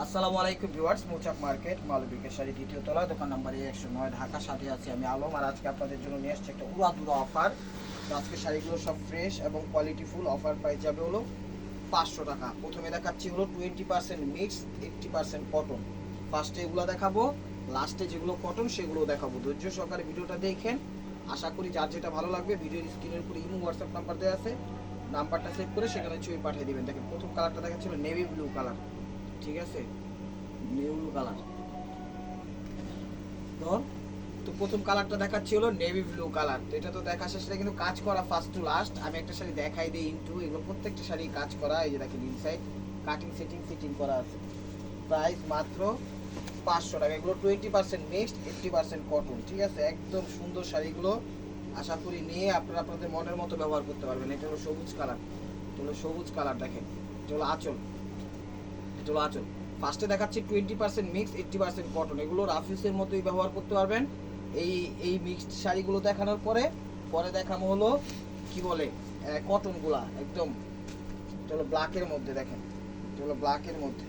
আসসালামু আলাইকুম ভিউয়ার্স, মৌচাক মার্কেট মালবিকের শাড়ি দ্বিতীয় তলা, দোকান নাম্বার 109, ঢাকা। সাথে আছি আমি আলম। আর আজকে আপনাদের জন্য নিয়ে আসছি একটা উড়াধুরা অফার। তো আজকে শাড়িগুলো সব ফ্রেশ এবং কোয়ালিটিফুল। অফার প্রাইস যাবে হলো 500 টাকা। প্রথমে দেখাচ্ছি হলো 20% মিক্স, 80% কটন। ফার্স্টে এগুলো দেখাবো, লাস্টে যেগুলো কটন সেগুলো দেখাবো। ধৈর্য সহকারে ভিডিওটা দেখেন। আশা করি যার যেটা ভালো লাগবে, ভিডিওর স্ক্রিনের উপরে ইমো হোয়াটসঅ্যাপ নাম্বার দেওয়া আছে, নাম্বারটা সেভ করে সেখানে ছবি পাঠিয়ে দিবেন। দেখেন প্রথম কালারটা দেখাচ্ছিল নেভি ব্লু কালার, ঠিক আছে, নেভি ব্লু কালার। তো তো প্রথম কালারটা দেখাচ্ছি হলো নেভি ব্লু কালার। তো এটা তো দেখা শেষে কিন্তু কাজ করা ফার্স্ট টু লাস্ট। আমি একটা শাড়ি দেখাই দিই ইনটু, এগুলো প্রত্যেকটা শাড়ি কাজ করা। এই যে দেখেন ইনসাইড কাটিং ফিটিং করা আছে। প্রাইস মাত্র 500 টাকা। এগুলো 20% মিক্সড, 80% কটন, ঠিক আছে। একদম সুন্দর শাড়িগুলো। আশা করি নিয়ে আপনারা আপনাদের মনের মতো ব্যবহার করতে পারবেন। এটা হলো সবুজ কালার, এটা হলো সবুজ কালার। দেখেন এটা হলো আঁচল, এটা হলো আঁচল। ফার্স্টে দেখাচ্ছি 20% মিক্স, 80% কটন। এগুলো রাফিউসের মতোই ব্যবহার করতে পারবেন। এই মিক্সড শাড়িগুলো দেখানোর পরে দেখানো হলো কি বলে কটনগুলা। একদম এটা হলো ব্ল্যাকের মধ্যে, দেখেন এটা হলো ব্ল্যাকের মধ্যে,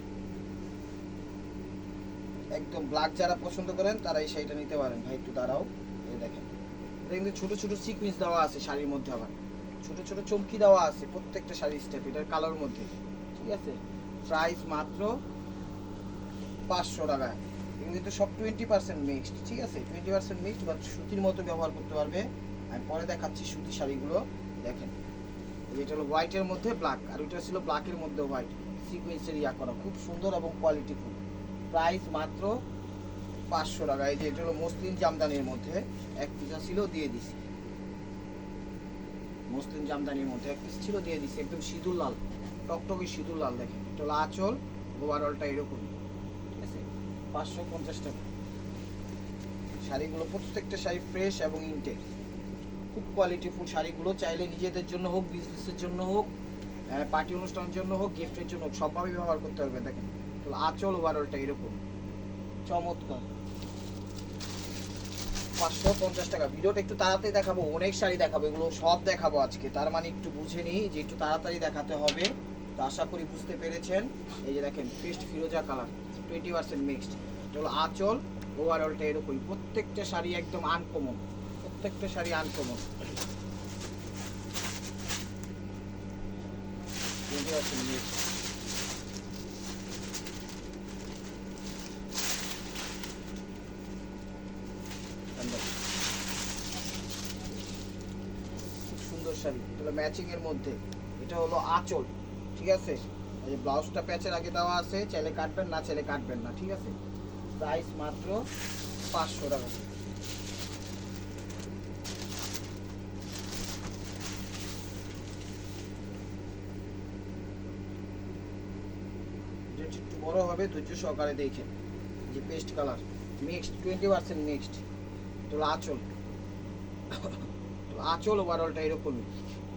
একদম ব্ল্যাক। যারা পছন্দ করেন তারা এই শাড়িটা নিতে পারেন। ভাই একটু দাঁড়াও, এই দেখেন এটা কিন্তু ছোট ছোট সিকুয়েন্স দেওয়া আছে শাড়ির মধ্যে, আবার ছোট ছোট চমকি দেওয়া আছে প্রত্যেকটা শাড়ির স্টেপ এটার কালার মধ্যে, ঠিক আছে। প্রাইস মাত্র 500 টাকায়। কিন্তু সব 20% মিক্সড, ঠিক আছে। 20% মিক্সড বা সুতির মতো ব্যবহার করতে পারবে। আমি পরে দেখাচ্ছি সুতি শাড়িগুলো। দেখেন এটা হলো হোয়াইটের মধ্যে ব্ল্যাক, আর ওইটা ছিল ব্ল্যাকের মধ্যে হোয়াইট, সিকুয়েন্সের ইয়া করা, খুব সুন্দর এবং কোয়ালিটিফুল। প্রাইস মাত্র 500 টাকা। এই যে এটা হলো মসলিন জামদানির মধ্যে, এক পিস ছিল দিয়ে দিছি। মসলিন জামদানির মধ্যে এক পিস ছিল দিয়ে দিছি, একদম সিঁদুর লাল, টকটকে সিঁদুর লাল। দেখেন এটা হলো আঁচল, ওভারঅলটা এরকমই, ঠিক আছে। 550 টাকা। শাড়িগুলো প্রত্যেকটা শাড়ি ফ্রেশ এবং ইনটেক, খুব কোয়ালিটিফুল শাড়িগুলো। চাইলে নিজেদের জন্য হোক, বিজনেসের জন্য হোক, পার্টি অনুষ্ঠানের জন্য হোক, গিফটের জন্য হোক, সবভাবে ব্যবহার করতে পারবেন। দেখেন আঁচল ওভারঅলটা এরকম চমৎকার। 550 টাকা। ভিডিওটা একটু তাড়াতাড়ি দেখাবো, অনেক শাড়ি দেখাবো, এগুলো সব দেখাবো আজকে। তার মানে একটু বুঝে নিই যে একটু তাড়াতাড়ি দেখাতে হবে। তো আশা করি বুঝতে পেরেছেন। এই যে দেখেন পেস্ট ফিরোজা কালার, 20% মিক্সড। এটা হলো আঁচল, ওভারঅলটা এরকমই। প্রত্যেকটা শাড়ি একদম আনকমন, প্রত্যেকটা শাড়ি আনকমন। 20% মিক্সড। খুব সুন্দর শাড়ি, এটা হলো ম্যাচিং এর মধ্যে। এটা হলো আঁচল, ঠিক আছে। এই যে ব্লাউজটা প্যাচের আগে দেওয়া আছে, চাইলে কাটবেন না, চাইলে কাটবেন না, ঠিক আছে। প্রাইস মাত্র 500 টাকা। যেটা একটু বড় হবে ধৈর্য সহকারে দেখেন। যে পেস্ট কালার মিক্সড, 20% মিক্সড। এটা হলো আঁচল, আঁচল ওভারঅলটা এরকমই।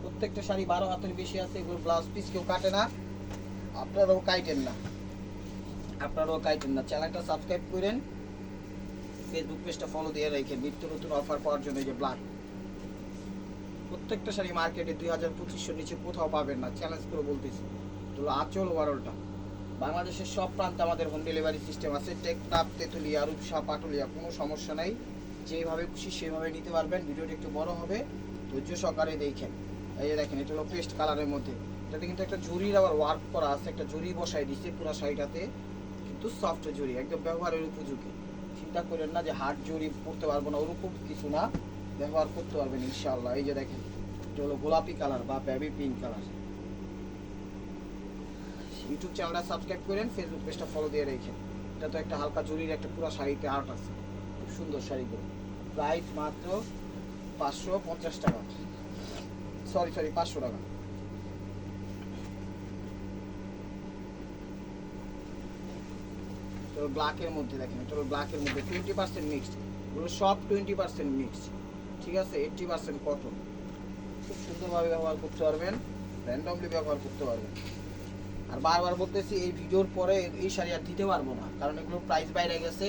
প্রত্যেকটা শাড়ি 12 হাতের বেশি আছে। এগুলো ব্লাউজ পিস কেউ কাটে না, আপনারাও কাটেন না, আপনারাও কাটেন না। চ্যানেলটা সাবস্ক্রাইব করেন, ফেসবুক পেজটা ফলো দিয়ে রেখেন নিত্য নতুন অফার পাওয়ার জন্য। এই যে ব্ল্যাক, প্রত্যেকটা শাড়ি মার্কেটে 2000-2500 নিচে কোথাও পাবেন না, চ্যালেঞ্জ করে বলতেছি। তো আঁচল ওভারঅলটা। বাংলাদেশের সব প্রান্তে আমাদের হোম ডেলিভারি সিস্টেম আছে। টেকনাফ, তেঁতুলিয়া, রূপসা, পাটুলিয়া, কোনো সমস্যা নাই। যেভাবে খুশি সেভাবে নিতে পারবেন। ভিডিওটা একটু বড় হবে, ধৈর্য সহকারে দেখেন। এই যে দেখেন এটা হলো পেস্ট কালারের মধ্যে। এটাতে কিন্তু একটা জরির আবার ওয়ার্ক করা আছে, একটা জরি বসাই দিচ্ছে পুরো শাড়িটাতে, কিন্তু সফট জরি, একদম ব্যবহারের উপযোগী। চিন্তা করেন না যে হার্ড জরি পরতে পারবো না, ওরকম কিছু না, ব্যবহার করতে পারবেন ইনশাআল্লাহ। এই যে দেখেন এটা হলো গোলাপি কালার বা বেবি পিঙ্ক কালার। ইউটিউব চ্যানেলটা সাবস্ক্রাইব করেন, ফেসবুক পেজটা ফলো দিয়ে রেখেন। এটা তো একটা হালকা জরির একটা পুরো শাড়িতে আর্ট আছে, খুব সুন্দর শাড়িগুলো। প্রাইস মাত্র 550 টাকা, সরি 500 টাকা। এটা হলো ব্ল্যাকের মধ্যে, দেখেন এটা হলো ব্ল্যাকের মধ্যে 20% মিক্সড। এগুলো সব 20% মিক্সড, ঠিক আছে। 80% কটন। খুব সুন্দরভাবে ব্যবহার করতে পারবেন, র্যান্ডমলি ব্যবহার করতে পারবেন। আর বারবার বলতেছি এই ভিডিওর পরে এই শাড়ি আর দিতে পারবো না, কারণ এগুলো প্রাইস বাইরে গেছে।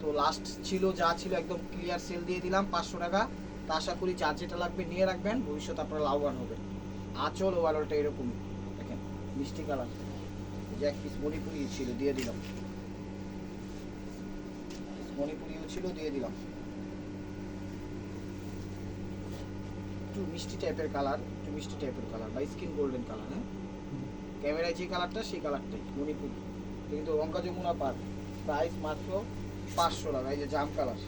তো লাস্ট ছিল যা ছিল একদম ক্লিয়ার সেল দিয়ে দিলাম 500 টাকা। তা আশা করি যার যেটা লাগবে নিয়ে রাখবেন, ভবিষ্যতে আপনারা লাভবান হবেন। আঁচল ওভারঅলটা এরকমই, দেখেন মিষ্টি কালার, যে এক পিস মণিপুরি ছিল, দিয়ে দিলাম। মণিপুরিও ছিল, দিয়ে দিলাম। একটু মিষ্টি টাইপের কালার, একটু মিষ্টি টাইপের কালার বা স্কিন গোল্ডেন কালার। হ্যাঁ, ক্যামেরায় যে কালারটা সেই কালারটাই মণিপুরি, কিন্তু রঙ্কা যমুনা পার। প্রাইস মাত্র 500 টাকা। এই যে জাম কালার,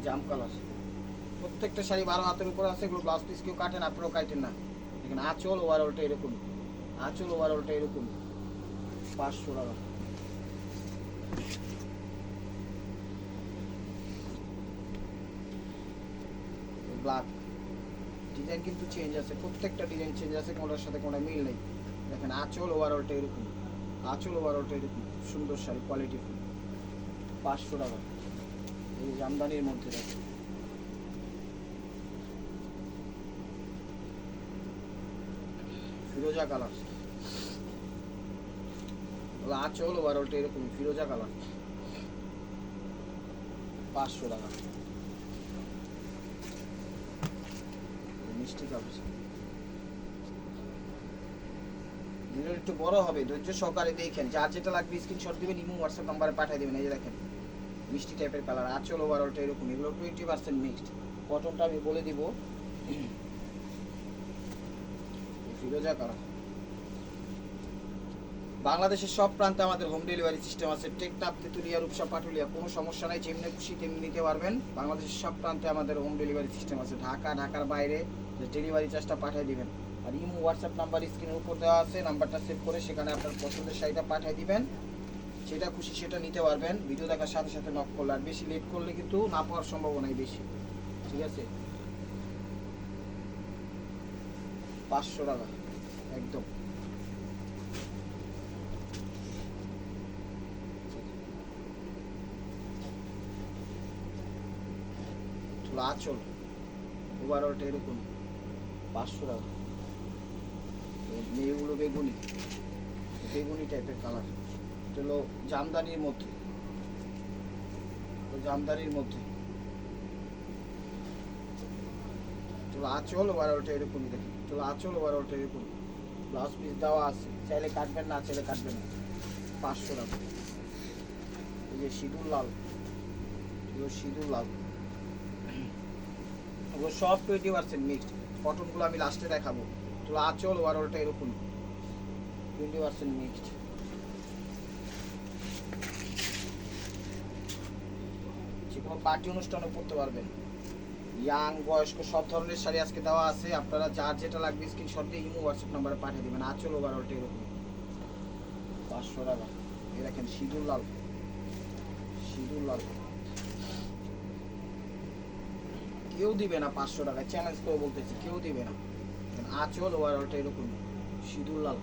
জাম কালার, প্রত্যেকটা শাড়ি 12 হাতের উপর আছে। এগুলো ব্লাউজ পিস কেউ কাটেন, আপনারাও কাটেন না। এখানে আঁচল ওভারঅলটা এরকম, আঁচল ওভারঅলটা এরকম 500 টাকা। ব্ল্যাক ডিজাইন কিন্তু চেঞ্জ আছে, প্রত্যেকটা ডিজাইন চেঞ্জ আছে, কোনটার সাথে কোনটা মিল নেই। দেখেন আঁচল ওভারঅলটা এরকম, আঁচল ওভারঅলটা এরকম সুন্দর শাড়ি, কোয়ালিটি ফুল 500 টাকা। এই জামদানির মধ্যে দেখেন ফিরোজা কালার, আঁচল ওভারঅলটা এরকম ফিরোজা কালার 500 টাকা। মিষ্টি কালার, ভিডিও একটু বড় হবে, ধৈর্য সহকারে দেখেন। যার যেটা লাগবে স্ক্রিনশট দিবেন, ইমো হোয়াটসঅ্যাপ নাম্বারে পাঠিয়ে দিবেন। এই যে দেখেন মিষ্টি টাইপের কালার, আঁচল ওভারঅলটা এরকম। এগুলো 20% মিক্সড। কটনটা আমি বলে দিব, ফিরোজা কালার। বাংলাদেশের সব প্রান্তে আমাদের হোম ডেলিভারি সিস্টেম আছে। টেকনাফ, তেতুলিয়া, রূপসা, পাটুলিয়া, কোনো সমস্যা নাই। যেমনি খুশি তেমনি নিতে পারবেন। বাংলাদেশের সব প্রান্তে আমাদের হোম ডেলিভারি সিস্টেম আছে। ঢাকা, ঢাকার বাইরে ডেলিভারি চার্জটা পাঠিয়ে দিবেন। আর ইমো হোয়াটসঅ্যাপ নাম্বার স্ক্রিনের উপর দেওয়া আছে, নাম্বারটা সেভ করে সেখানে আপনার পছন্দের শাড়িটা পাঠিয়ে দিবেন। যেটা খুশি সেটা নিতে পারবেন ভিডিও দেখার সাথে সাথে নক করলে। আর বেশি লেট করলে কিন্তু না পাওয়ার সম্ভাবনাই বেশি। ঠিক আছে, 500 টাকা একদম। আঁচল ওভারঅলটা এরকম 500 টাকা। মেয়েগুলো বেগুনি, বেগুনি টাইপের কালার। এটা হলো জামদানির মধ্যে, জামদানির মধ্যে আঁচল ওভারঅলটা এরকম। দেখি আঁচল ওভারঅলটা এরকম, ব্লাউজ পিস দেওয়া আছে, চাইলে কাটবেন না চাইলে কাটবেন না। 500 টাকা। এই যে সিঁদুর লাল, এগুলো সিঁদুর লাল, এগুলো সব 20% মিক্সড। কটনগুলো আমি লাস্টে দেখাবো। তো আঁচল ওভারঅলটা এরকম 20% মিক্সড। যে কোনো পার্টি অনুষ্ঠানও পরতে পারবেন, ইয়াং বয়স্ক সব ধরনের শাড়ি আজকে দেওয়া আছে। আপনারা যার যেটা লাগবে স্ক্রিনশট দিয়ে ইমো হোয়াটসঅ্যাপ নাম্বারে পাঠিয়ে দেবেন। আঁচল ওভারঅলটা এরকম 500 টাকা। এই দেখেন সিঁদুর লাল, সিঁদুর লাল কেউ দিবে না 500 টাকা, চ্যালেঞ্জ করে বলতেছি, কেউ দিবে না। আঁচল ওভারঅলটা এরকম সিঁদুর লাল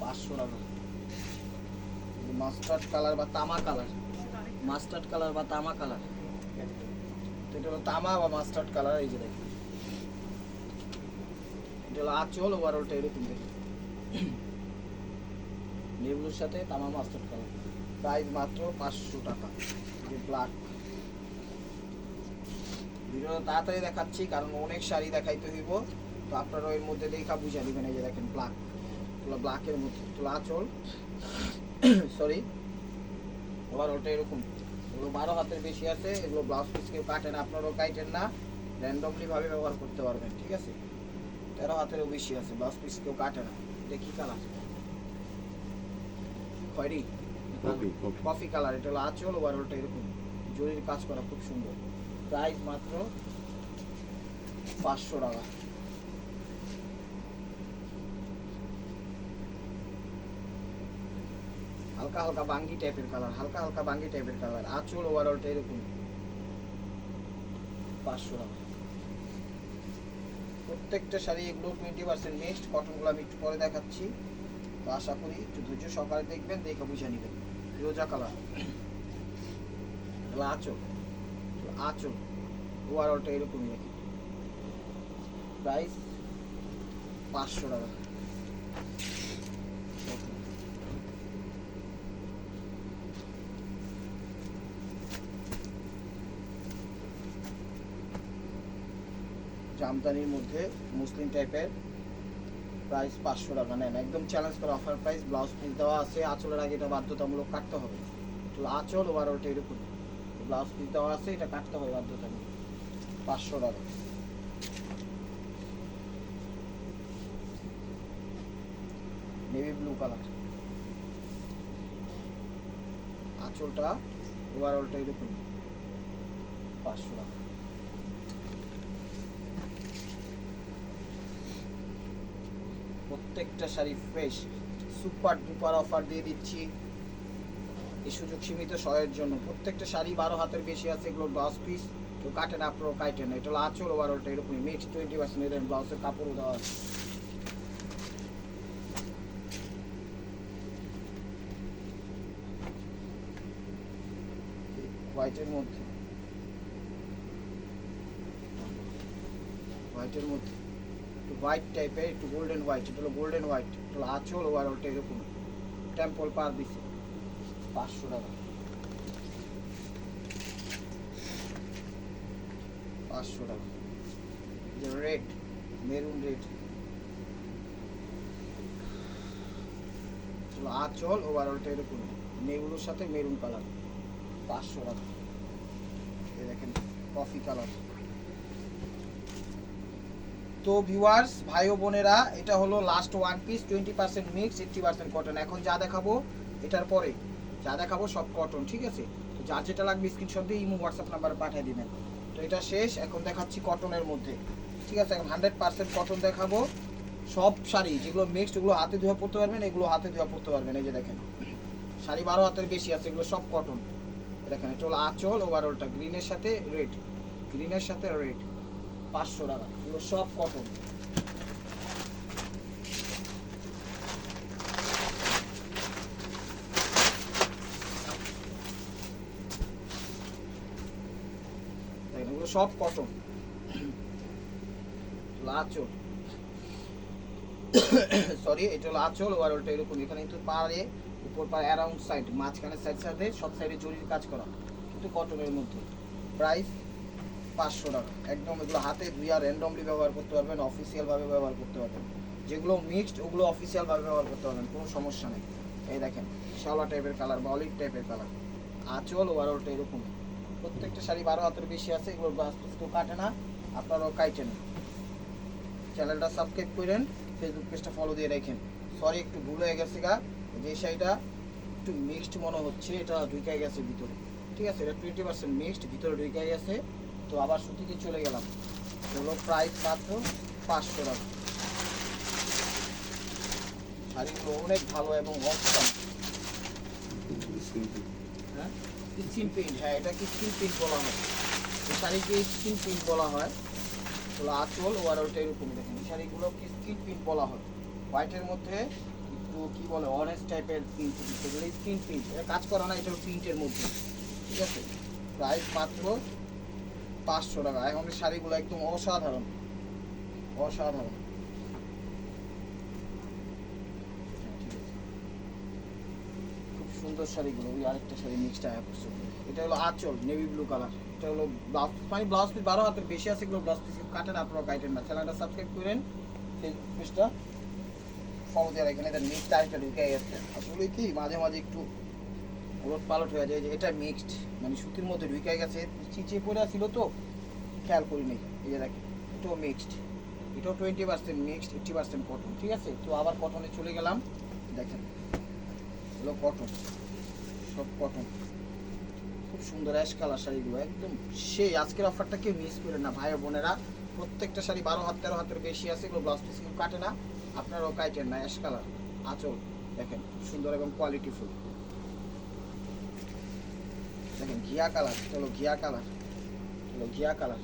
500 টাকা। মাস্টার্ড কালার বা তামা কালার, মাস্টার্ড কালার বা তামা কালার, এটা হলো তামা বা মাস্টার্ড কালার। এই যে দেখেন এটা হলো আঁচল ওভারঅলটা এরকম। দেখেন নেভুর সাথে তামা মাস্টার্ড কালার, প্রাইস মাত্র 500 টাকা। ব্ল্যাক ভিডিও তাড়াতাড়ি দেখাচ্ছি কারণ অনেক শাড়ি দেখাইতে হইব, তো আপনারা এর মধ্যে দেখা বুঝা দিবেন। এই যে দেখেন ব্ল্যাক, এগুলো ব্ল্যাকের মধ্যে, এগুলো আঁচল সরি ওভারঅলটা এরকম। এগুলো 12 হাতের বেশি আছে। এগুলো ব্লাউজ পিস কেউ কাটেন, আপনারাও কাটেন না, র্যান্ডমলি ভাবে ব্যবহার করতে পারবেন। ঠিক আছে, 13 হাতেরও বেশি আছে, ব্লাউজ পিস কেউ কাটে না। এটা কি কালার? খয়েরি কফি কালার। এটা হলো আঁচল ওভারঅলটা এরকম, জরির কাজ করা, খুব সুন্দর। প্রাইস মাত্র 500 টাকা। হালকা হালকা বাঙ্গি টাইপের কালার, হালকা হালকা বাঙ্গি টাইপের কালার, আঁচল ওভারঅলটা এরকম 500 টাকা। প্রত্যেকটা শাড়ি এগুলো 20% মিক্সড। কটনগুলো আমি একটু পরে দেখাচ্ছি, তো আশা করি একটু ধৈর্য সহকারে দেখবেন, দেখে বুঝে নেবেন। ফিরোজা কালার, আঁচল, আঁচল ওভারঅলটা এরকমই দেখি। প্রাইস 500 টাকা। জামদানির মধ্যে মুসলিম টাইপের, প্রাইস 500 টাকা। নেন, একদম চ্যালেঞ্জ করা অফার প্রাইস। ব্লাউজ পিস দেওয়া আছে, আঁচলের আগে এটা বাধ্যতামূলক কাটতে হবে। তো আঁচল ওভারঅলটা এরকম, ব্লাউজ পিস দেওয়া আছে, এটা কাটতে হবে বাধ্যতামূলক। 500 টাকা। নেভি ব্লু কালার, আঁচলটা ওভারঅলটা এরকম, 500 টাকা। প্রত্যেকটা sari fresh, super duper offer দিয়ে দিচ্ছি এই সুযোগ সীমিত সময়ের জন্য। প্রত্যেকটা শাড়ি 12 হাতের বেশি আছে, এগুলো ব্লাউজ পিস তো কাটেন, আপনারও কাটেন। এটা হলো আঁচল ওভারঅলটা এরকমই মিক্স 20% এর ব্লাউজের কাপড়ও দেওয়া আছে। হোয়াইটের মধ্যে, হোয়াইটের মধ্যে একটু হোয়াইট টাইপের, একটু গোল্ডেন হোয়াইট, এটা হলো গোল্ডেন হোয়াইট। এটা হলো আঁচল ওভারঅলটা এরকম, টেম্পল পার দিছে 500 টাকা। 500 টাকা। যে রেড, মেরুন রেড, আঁচল ওভারঅলটা এরকম নেগুলোর সাথে মেরুন কালার, 500 টাকা। এই দেখেন কফি কালার। তো ভিউয়ার্স, ভাই ও বোনেরা, এটা হলো last one piece, 20% mix, 80% cotton. এখন যা দেখাবো এটার পরে যা দেখাবো সব কটন, ঠিক আছে? তো যার যেটা লাগবে স্ক্রিনশট দিয়ে ইমো হোয়াটসঅ্যাপ নাম্বারে পাঠিয়ে দিবেন। তো এটা শেষ, এখন দেখাচ্ছি কটনের মধ্যে, ঠিক আছে? এখন 100% কটন দেখাবো। সব শাড়ি যেগুলো মিক্সড ওগুলো হাতে ধোয়া পড়তে পারবেন, এগুলো হাতে ধোয়া পড়তে পারবেন। এই যে দেখেন শাড়ি 12 হাতের বেশি আছে, এগুলো সব কটন। দেখেন এটা হলো আঁচল ওভারঅলটা গ্রিনের সাথে রেড, গ্রিনের সাথে রেড, 500 টাকা। এগুলো সব কটন। এগুলো সব কটন। আঁচল, সরি, এটা হলো আঁচল ওভারঅলটা এরকম। এখানে কিন্তু পাড়ে উপর পাড়ে অ্যারাউন্ড সাইড, মাঝখানে সাইড সাইডে সব সাইডে জরির কাজ করা, কিন্তু কটনের মধ্যে। প্রাইস 500 টাকা। একদম এগুলো হাতে ধুইয়া র্যান্ডমলি ব্যবহার করতে পারবেন, অফিসিয়ালভাবে ব্যবহার করতে পারবেন। যেগুলো মিক্সড ওগুলো অফিসিয়ালভাবে ব্যবহার করতে পারবেন, কোনো সমস্যা নেই। এই দেখেন শ্যাওলা টাইপের কালার বা অলিভ টাইপের কালার, আঁচল ওভারঅলটা এরকম। প্রত্যেকটা শাড়ি 12 হাতের বেশি আছে, এগুলো ব্লাউজ পিস কেউ কাটে না, আপনারাও কাটেন। চ্যানেলটা সাবস্ক্রাইব করেন, ফেসবুক পেজটা ফলো দিয়ে রাখেন। সরি একটু ভুল হয়ে গেছে গা, যে শাড়িটা একটু মিক্সড মনে হচ্ছে, এটা ঢুকে গেছে ভিতরে, ঠিক আছে? এটা 20% মিক্সড, ভিতরে ঢুকে গেছে। তো আবার সুতিতে চলে গেলাম। হলো প্রাইস মাত্র 500 টাকা। শাড়িগুলো অনেক ভালো এবং অসম। হ্যাঁ, স্কিন প্রিন্ট, হ্যাঁ এটাকে স্কিন প্রিন্ট বলা হয়। এই শাড়িকে স্কিন প্রিন্ট বলা হয়। হলো আঁচল ওভারঅলটা এরকম। দেখেন এই শাড়িগুলোকে স্কিন প্রিন্ট বলা হয়। হোয়াইটের মধ্যে একটু কি বলে অরেঞ্জ টাইপের প্রিন্ট, এগুলো স্কিন প্রিন্ট। এটা কাজ করা না, এটা প্রিন্টের মধ্যে, ঠিক আছে? প্রাইস মাত্র 500 টাকা। এখন শাড়িগুলো একদম অসাধারণ, অসাধারণ। খুব সুন্দর শাড়িগুলো। ওই আরেকটা শাড়ি মিক্সড আয়া করছে, এটা হলো আঁচল নেভি ব্লু কালার। এটা হলো ব্লাউজ, মানে ব্লাউজ পিস 12 হাতের বেশি আছে, এগুলো ব্লাউজ পিস কাটেন, আপনারা কাটেন না। চ্যানেলটা সাবস্ক্রাইব করেন, ফেসবুক পেজটা ফলো দিয়ে রাখেন। এদের মিক্সড আরেকটা ঢুকে গেছে। আসলে কি মাঝে মাঝে একটু উলট পালট হয়ে যায়, যে এটা মিক্সড মানে সুতির মধ্যে ঢুকে গেছে, চিচিয়ে পড়ে ছিল তো খেয়াল করিনি। এই যে দেখেন এটাও মিক্সড, এটাও 20% মিক্সড, 80% কটন, ঠিক আছে? তো আবার কটনে চলে গেলাম। দেখেন এগুলো কটন, সব কটন। খুব সুন্দর অ্যাশ কালার শাড়িগুলো, একদম সেই। আজকের অফারটা কেউ মিস করেন না ভাই বোনেরা। প্রত্যেকটা শাড়ি 12 হাত 13 হাতের বেশি আছে, এগুলো ব্লাউজ পিস কেউ কাটে না, আপনারাও কাটেন না। অ্যাশ কালার আঁচল, দেখেন সুন্দর এবং কোয়ালিটিফুল। দেখেন ঘিয়া কালার, চলো ঘিয়া কালার, চলো ঘিয়া কালার,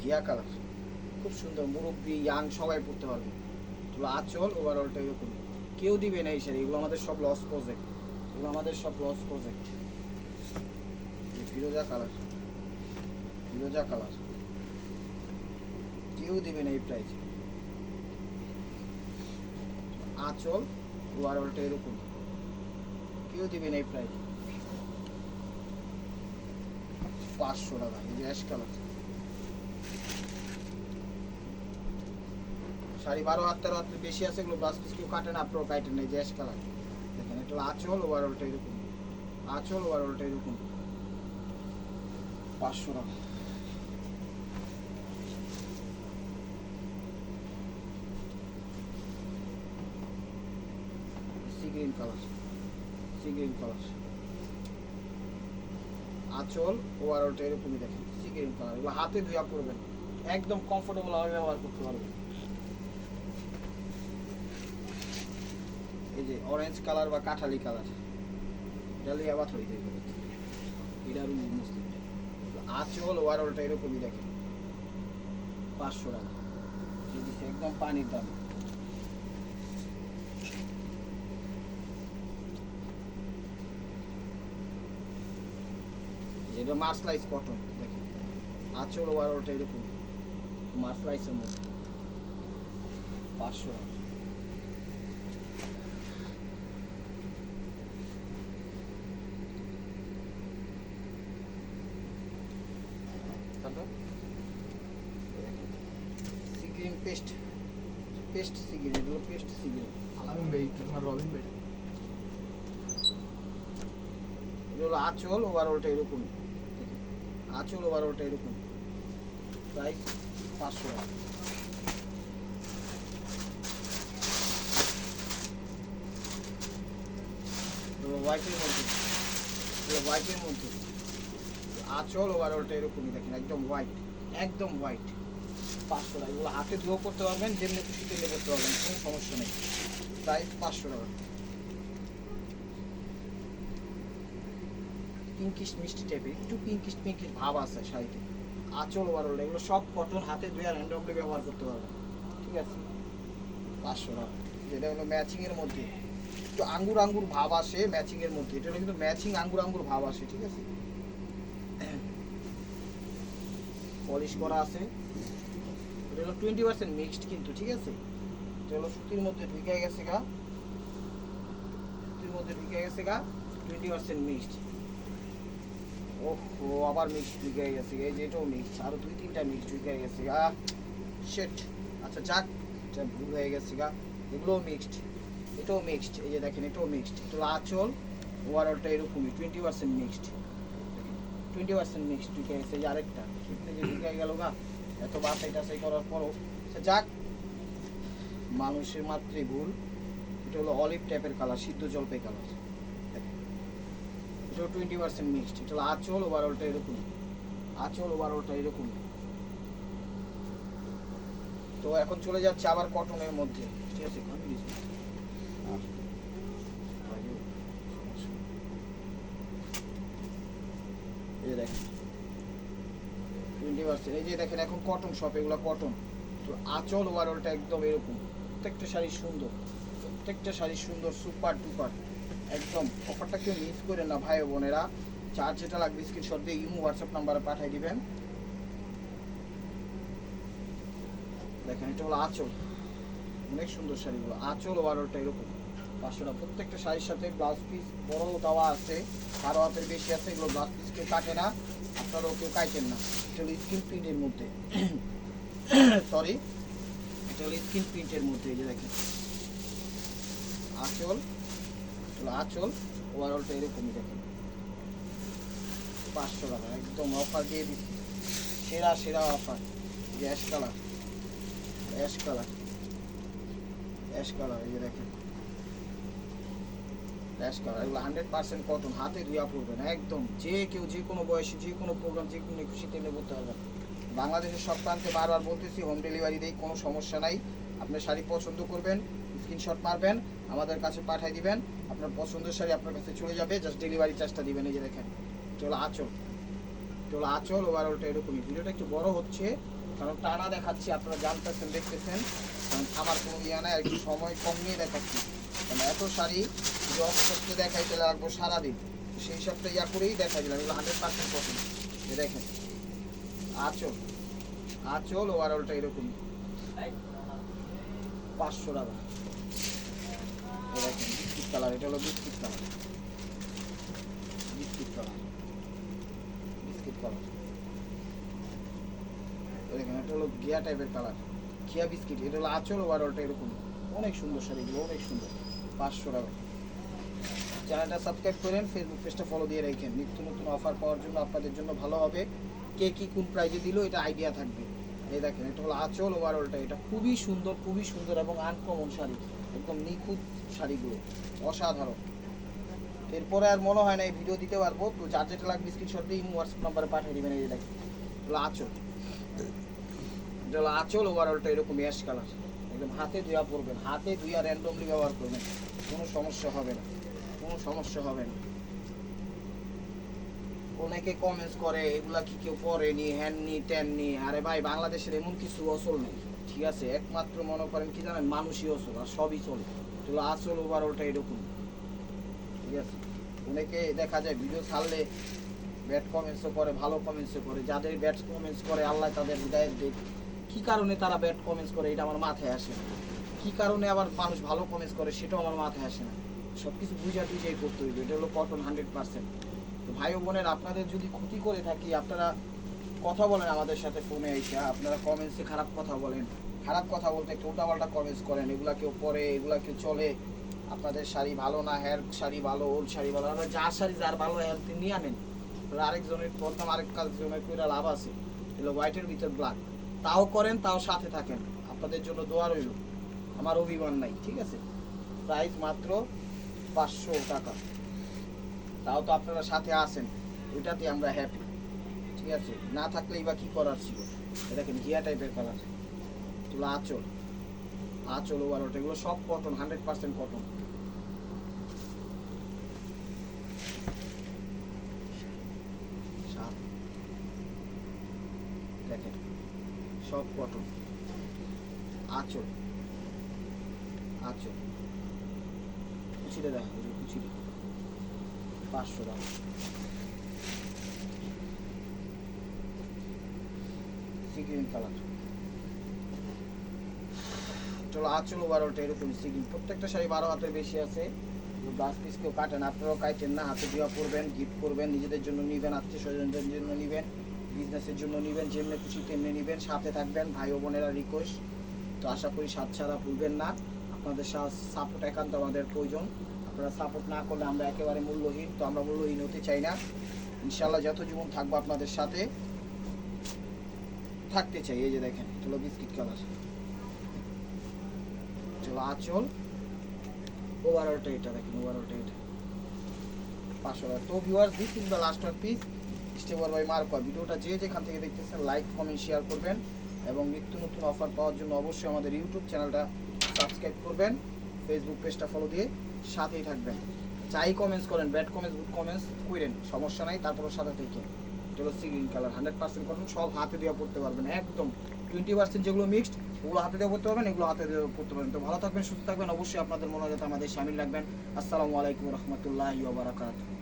ঘিয়া কালার, খুব সুন্দর। মুরব্বী ইয়াং সবাই পড়তে পারবে। চলো আঁচল ওভারঅলটা এরকম। কেউ দিবে না এই শাড়ি, এগুলো আমাদের সব লস প্রজেক্ট, এগুলো আমাদের সব লস প্রজেক্ট। ফিরোজা কালার, ফিরোজা কালার, কেউ দিবে না এই প্রাইস। আঁচল ওভারঅলটা এরকম, কেউ দিবে না এই প্রাইস। 500 টাকা। এই যে অ্যাশ কালার, শাড়ি 12 হাত 13 হাত বেশি আছে, এগুলো ব্লাউজ পিস কেউ কাটে না, আপনারাও কাটেন না। যে অ্যাশ কালার দেখেন, এটা হলো আঁচল, ওভারঅলটা এরকম, আঁচল ওভারঅলটা এরকম, 500 টাকা। Sea green colour, sea green colour, আঁচল ওভারঅলটা এরকমই দেখেন, সি গ্রিন কালার। এগুলো হাতে ধুয়া পড়বেন, একদম কমফোর্টেবল ভাবে ব্যবহার করতে পারবেন। এই যে অরেঞ্জ কালার বা কাঠালি কালার, ডালিয়া বাথরি দিয়ে দেবেন, এটা রুল মুসলিম। আঁচল ওভারঅলটা এরকমই দেখেন, 500 টাকা। একদম পানির দাম। এটা মার্সলাইজ কটন দেখেন, আঁচল ওভারঅলটা এরকম মার্সলাইজের মধ্যে, 500 টাকা। সিগ্রিন পেস্ট, পেস্ট সিগ্রিন, এগুলো পেস্ট সিগ্রিন। আলামিন ভাই তোমার রবিন ভাই এগুলো আঁচল ওভারঅলটা এরকম, আঁচল ওভারঅলটা এরকম, প্রাইস 500 টাকা। হোয়াইটের মধ্যে, হোয়াইটের মধ্যে আঁচল ওভারঅলটা এরকমই দেখেন, একদম হোয়াইট, একদম হোয়াইট, 500 টাকা। এগুলো হাতে ধুয়েও করতে পারবেন, যেমনি খুশি তেমনি করতে পারবেন, কোনো সমস্যা নেই। প্রাইস 500 টাকা। পিঙ্কিশ মিষ্টি টাইপের, একটু পিঙ্কিশ পিঙ্কিশ ভাব আছে শাড়িতে, আঁচল ওভারঅল, এগুলো সব কটন, হাতে ধুয়ে র্যান্ডমলি ব্যবহার করতে পারবেন, ঠিক আছে। 500 টাকা। যেটা হলো ম্যাচিং এর মধ্যে, একটু আঙ্গুর আঙ্গুর ভাব আসে ম্যাচিং এর মধ্যে, এটা হলো কিন্তু ম্যাচিং আঙ্গুর আঙ্গুর ভাব আসে, ঠিক আছে। পলিশ করা আছে, এটা হলো 20% মিক্সড কিন্তু, ঠিক আছে। এটা হলো সুতির মধ্যে ঢুকে গেছে গা, সুতির মধ্যে ঢুকে গেছে গা, 20% মিক্সড। ওহো, আবার মিক্সড ঢুকে গেছে, এই যে এটাও মিক্সড, আরো 2-3টা মিক্সড ঢুকে গেছে গা, শেট। আচ্ছা যাক, এটা ভুল হয়ে গেছে গা, এগুলোও মিক্সড, এটাও মিক্সড, এই যে দেখেন এটাও মিক্সড। এটা আঁচল ওভারঅলটা এরকমই 20% মিক্সড, 20% মিক্সড ঢুকে গেছে। এই যে আরেকটা সেখানে যে ঢুকে গেল গা, এত বাছাই টাছাই করার পরও যাক, মানুষের মাত্রই ভুল। এটা হলো অলিভ টাইপের কালার, সিদ্ধ জলপাই কালার, এটাও 20% মিক্সড। এটা হলো আঁচল ওভারঅলটা এরকম, আঁচল ওভারঅলটা এরকম। তো এখন চলে যাচ্ছে আবার কটনের মধ্যে, ঠিক আছে। এই দেখেন 20%, এই যে দেখেন এখন কটন শপ, এগুলো কটন। তো আঁচল ওভারঅলটা একদম এরকম, প্রত্যেকটা শাড়ি সুন্দর, প্রত্যেকটা শাড়ি সুন্দর, সুপার ডুপার একদম। অফারটা কেউ মিস করেন না ভাই বোনেরা, চার্জ যেটা লাগবে স্ক্রিনশট দিয়ে ইমো হোয়াটসঅ্যাপ নাম্বারে পাঠিয়ে দিবেন। দেখেন এটা হলো আঁচল, অনেক সুন্দর শাড়িগুলো, আঁচল ওভারঅলটা এরকম, 500 টাকা। প্রত্যেকটা শাড়ির সাথে ব্লাউজ পিস বড় দেওয়া আছে, 12 হাতের বেশি আছে, এগুলো ব্লাউজ পিস কেউ কাটে না, আপনারাও কেউ কাটেন না। এটা হলো স্ক্রিন প্রিন্টের মধ্যে, সরি, এটা হলো স্ক্রিন প্রিন্টের মধ্যে। এই যে দেখেন আঁচল, আঁচল ওভারঅলটা এরকমই দেখেন, 500 টাকা একদম অফার দিয়ে দিচ্ছি, সেরা সেরা offer. Ash colour, ash colour, ash colour, এই যে দেখেন অ্যাশ কালার। এগুলো 100% কটন, হাতে ধুয়া পড়বে না একদম, যে কেউ যে কোনো বয়সে যে কোনো প্রোগ্রাম যে কোনো খুশি তেমনি করতে পারবেন। বাংলাদেশের সব প্রান্তে বারবার বলতেছি, হোম ডেলিভারি দেই, কোনো সমস্যা নাই। আপনার শাড়ি পছন্দ করবেন, স্ক্রিনশট মারবেন, আমাদের কাছে পাঠিয়ে দিবেন, আপনার পছন্দের শাড়ি আপনার কাছে চলে যাবে, জাস্ট ডেলিভারি চার্জটা দিবেন। এই যে দেখেন এটা হলো আঁচল, এটা হলো আঁচল ওভারঅলটা এরকমই। ভিডিওটা একটু বড় হচ্ছে কারণ টানা দেখাচ্ছি, আপনারা জানতেছেন দেখতেছেন, কারণ আমার কোনো ইয়ে নাই, আর একটু সময় কম নিয়ে দেখাচ্ছি, কারণ এত শাড়ি যদি অস্পষ্ট দেখাইতে লাগবো সারাদিন, সেই হিসাবটা ইয়া করেই দেখাই দিলাম। এগুলো 100% পছন্দ। এই দেখেন আঁচল, আঁচল ওভারঅলটা এরকমই, 500 টাকা। এই দেখেন বিস্কিট কালার, এটা হলো biscuit colour, biscuit colour, biscuit colour. দেখেন এটা হলো গিয়া টাইপের কালার, ঘিয়া বিস্কিট, এটা হলো আঁচল ওভারঅলটা এরকম অনেক সুন্দর শাড়িগুলো, অনেক সুন্দর। 500 টাকা। চ্যানেলটা সাবস্ক্রাইব করেন, ফেসবুক পেজটা ফলো দিয়ে রাখেন। নিত্য নতুন অফার পাওয়ার জন্য আপনাদের জন্য ভালো হবে। কে কি কোন প্রাইজে দিল এটা আইডিয়া থাকবে। এই দেখেন এটা হলো আঁচল ওভারঅলটা, এটা খুবই সুন্দর এবং আনকমন শাড়ি, একদম নিখুঁত শাড়িগুলো, অসাধারণ। এরপরে আর মনে হয় না এই ভিডিও দিতে পারবো, তো যার যেটা লাগবে স্ক্রিনশট দিয়ে হোয়াটসঅ্যাপ নাম্বারে পাঠিয়ে দিবেন। এই দেখেন হলো আঁচল, এটা হলো আঁচল ওভারঅলটা এরকম অ্যাশ কালার, একদম হাতে ধুয়া পরবেন, হাতে ধুয়া র্যান্ডমলি ব্যবহার করবেন, কোনো সমস্যা হবে না, কোনো সমস্যা হবে না। অনেকে কমেন্টস করে এগুলা কি কেউ পরেনি, হ্যান নি ট্যান নি, আরে ভাই বাংলাদেশের এমন কিছু অসল নেই, ঠিক আছে? একমাত্র মনে করেন কি জানেন, মানুষই অসল, আর সবই চলে। এগুলো আসল ওভারঅলটা এরকম, ঠিক আছে? অনেকে দেখা যায় ভিডিও ছাড়লে ব্যাড কমেন্টসও করে, ভালো কমেন্টসও করে। যাদের ব্যাড কমেন্টস করে আল্লাহ তাদের হৃদয়ের দেখ, কী কারণে তারা ব্যাড কমেন্টস করে এটা আমার মাথায় আসে না। কী কারণে আবার মানুষ ভালো কমেন্টস করে সেটাও আমার মাথায় আসে না। সব কিছু বুঝাই করতে হইবে, এটা হলো কটন 100%। তো ভাই ও বোনের, আপনাদের যদি ক্ষতি করে থাকি, আপনারা কথা বলেন আমাদের সাথে ফোনে এসে, আপনারা কমেন্টসে খারাপ কথা বলেন, খারাপ কথা বলতে একটু উল্টাপাল্টা কমেন্টস করেন, এগুলা কেউ পরে, এগুলা কেউ চলে, আপনাদের শাড়ি ভালো না, হেয়ার শাড়ি ভালো, ওল্ড শাড়ি ভালো, আপনারা যার শাড়ি যার ভালো হেয়ার নিয়ে আনেন। আরেকজনের বলতাম, আরেক কাজজনের কইরা লাভ আছে, এগুলো হোয়াইটের ভিতর ব্ল্যাক, তাও করেন, তাও সাথে থাকেন, আপনাদের জন্য দোয়া রইল, আমার অভিমান নাই, ঠিক আছে? প্রাইস মাত্র 500 টাকা, তাও তো আপনারা সাথে আছেন, ওইটাতে আমরা হ্যাপি, ঠিক আছে? না থাকলেই বা কি করার ছিল। এটা দেখেন ঘিয়া টাইপের কালার, এগুলো আঁচল ওভারঅল, এগুলো সব কটন, 100% কটন। দেখেন সব কটন, আঁচল কুচিটা দেখা, কুচিটা 500 টাকা। সিগ্রিন কালার, চলো আঁচল ওভারঅলটা এরকম সিগ্রিন। প্রত্যেকটা শাড়ি 12 হাতের বেশি আছে, ব্লাউজ পিস কেউ কাটেন, আপনারাও কাটেন না, হাতে দেওয়া পরবেন, গিফট করবেন, নিজেদের জন্য নিবেন, আত্মীয় স্বজনদের জন্য নিবেন, বিজনেসের জন্য নিবেন, যেমনি খুশি তেমনি নিবেন, সাথে থাকবেন। ভাই ও বোনেরা রিকোয়েস্ট, তো আশা করি সাথ ছাড়া ভুলবেন না। আপনাদের সাপোর্ট একান্ত আমাদের প্রয়োজন, আপনারা সাপোর্ট না করলে আমরা একেবারে মূল্যহীন, তো আমরা মূল্যহীন হতে চাই না। ইনশাল্লাহ যত জীবন থাকবো আপনাদের সাথে থাকতে চাই। এই যে দেখেন চলো বিস্কিট কালার, চলো আঁচল ওভারঅলটা, এটা দেখেন ওভারঅলটা, এটা 500 টাকা। তো viewers, this is the last one piece stable by Marco. ভিডিওটা যে যেখান থেকে দেখতেছেন লাইক কমেন্ট শেয়ার করবেন, এবং নিত্য নতুন অফার পাওয়ার জন্য অবশ্যই আমাদের ইউটিউব চ্যানেলটা সাবস্ক্রাইব করবেন, ফেসবুক পেজটা ফলো দিয়ে সাথেই থাকবেন। চাই কমেন্টস করেন, ব্যাড কমেন্টস গুড কমেন্টস করেন, সমস্যা নাই, তারপরে সাথে থেকে। এটা হলো সি গ্রিন কালার, 100% কটন, সব হাতে দিয়ে পড়তে পারবেন, একদম 20% যেগুলো মিক্সড ওগুলো হাতে দিয়ে পড়তে পারবেন, এগুলো হাতে দিয়ে পড়তে পারবেন। তো ভালো থাকবেন, সুস্থ থাকবেন, অবশ্যই আপনাদের মনোযোগ আমাদের সামিল রাখবেন। আসসালামু আলাইকুম রহমতুল্লাহি ওয়া বারাকাতুহু।